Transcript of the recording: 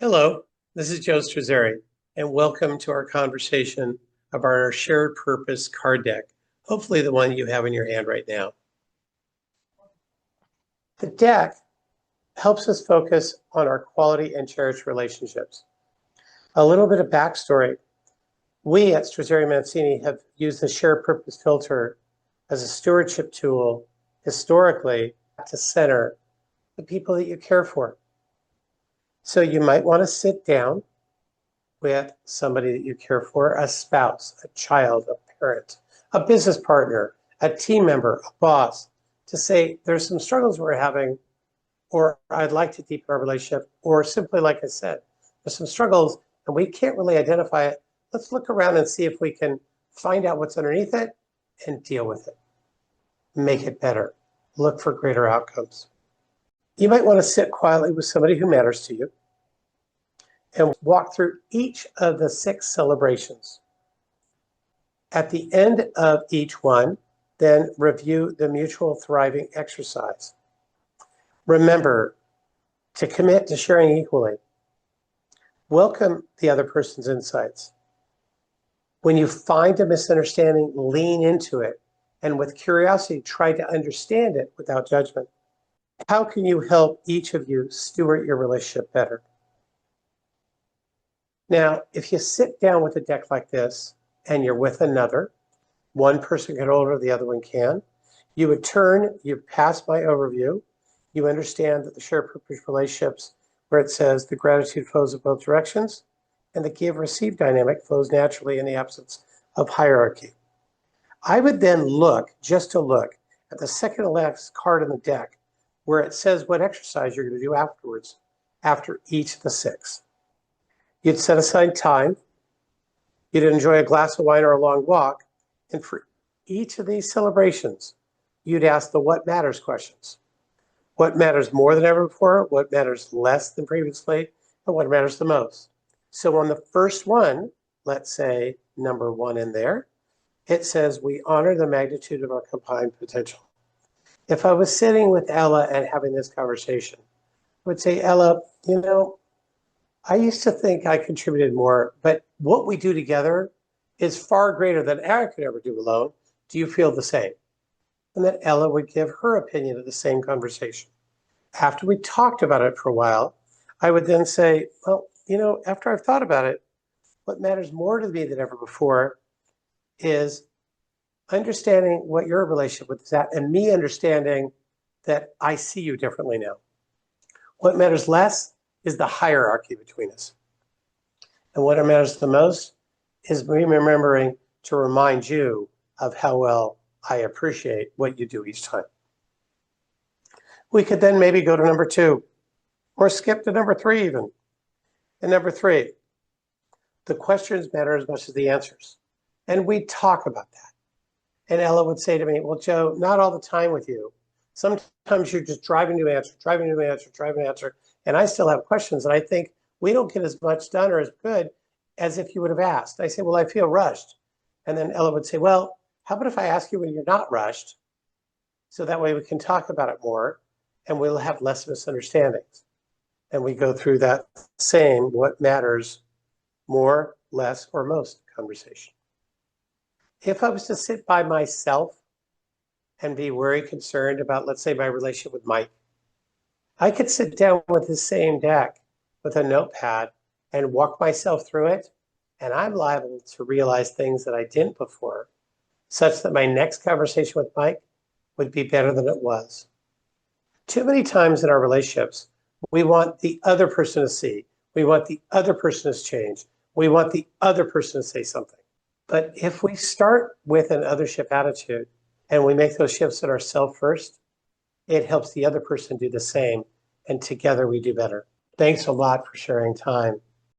Hello, this is Joe Strazzeri, and welcome to our conversation about our shared purpose card deck, hopefully the one you have in your hand right now. The deck helps us focus on our quality and cherished relationships. A little bit of backstory. We at Strazzeri Mancini have used the shared purpose filter as a stewardship tool historically to center the people that you care for. So you might want to sit down with somebody that you care for, a spouse, a child, a parent, a business partner, a team member, a boss, to say there's some struggles we're having, or I'd like to deepen our relationship, or simply, like I said, there's some struggles and we can't really identify it. Let's look around and see if we can find out what's underneath it and deal with it. Make it better. Look for greater outcomes. You might want to sit quietly with somebody who matters to you and walk through each of the 6 celebrations. At the end of each one, then review the mutual thriving exercise. Remember to commit to sharing equally. Welcome the other person's insights. When you find a misunderstanding, lean into it, and with curiosity, try to understand it without judgment. How can you help each of you steward your relationship better? Now, if you sit down with a deck like this and you're with another, one person can hold it, the other one can. You would turn, you pass my overview, you understand that the shared purpose relationships, where it says the gratitude flows in both directions, and the give-receive dynamic flows naturally in the absence of hierarchy. I would then look, just to look, at the second to last card in the deck, where it says what exercise you're going to do afterwards, after each of the 6. You'd set aside time, you'd enjoy a glass of wine or a long walk, and for each of these celebrations, you'd ask the what matters questions. What matters more than ever before, what matters less than previously, and what matters the most. So on the first one, let's say number 1 in there, it says we honor the magnitude of our combined potential. If I was sitting with Ella and having this conversation, I would say, Ella, I used to think I contributed more, but what we do together is far greater than I could ever do alone. Do you feel the same? And then Ella would give her opinion of the same conversation. After we talked about it for a while, I would then say, well, after I've thought about it, what matters more to me than ever before is understanding what your relationship with that and me understanding that I see you differently now. What matters less is the hierarchy between us. And what matters the most is me remembering to remind you of how well I appreciate what you do each time. We could then maybe go to number 2 or skip to number 3 even. And number 3, the questions matter as much as the answers. And we talk about that. And Ella would say to me, well, Joe, not all the time with you. Sometimes you're just driving to answer, and I still have questions, and I think we don't get as much done or as good as if you would have asked. I say, well, I feel rushed. And then Ella would say, well, how about if I ask you when you're not rushed? So that way we can talk about it more, and we'll have less misunderstandings. And we go through that same what matters more, less, or most conversation. If I was to sit by myself and be very concerned about, let's say, my relationship with Mike, I could sit down with the same deck with a notepad and walk myself through it, and I'm liable to realize things that I didn't before, such that my next conversation with Mike would be better than it was. Too many times in our relationships, we want the other person to see. We want the other person to change. We want the other person to say something. But if we start with an othership attitude and we make those shifts in ourselves first, it helps the other person do the same. And together we do better. Thanks a lot for sharing time.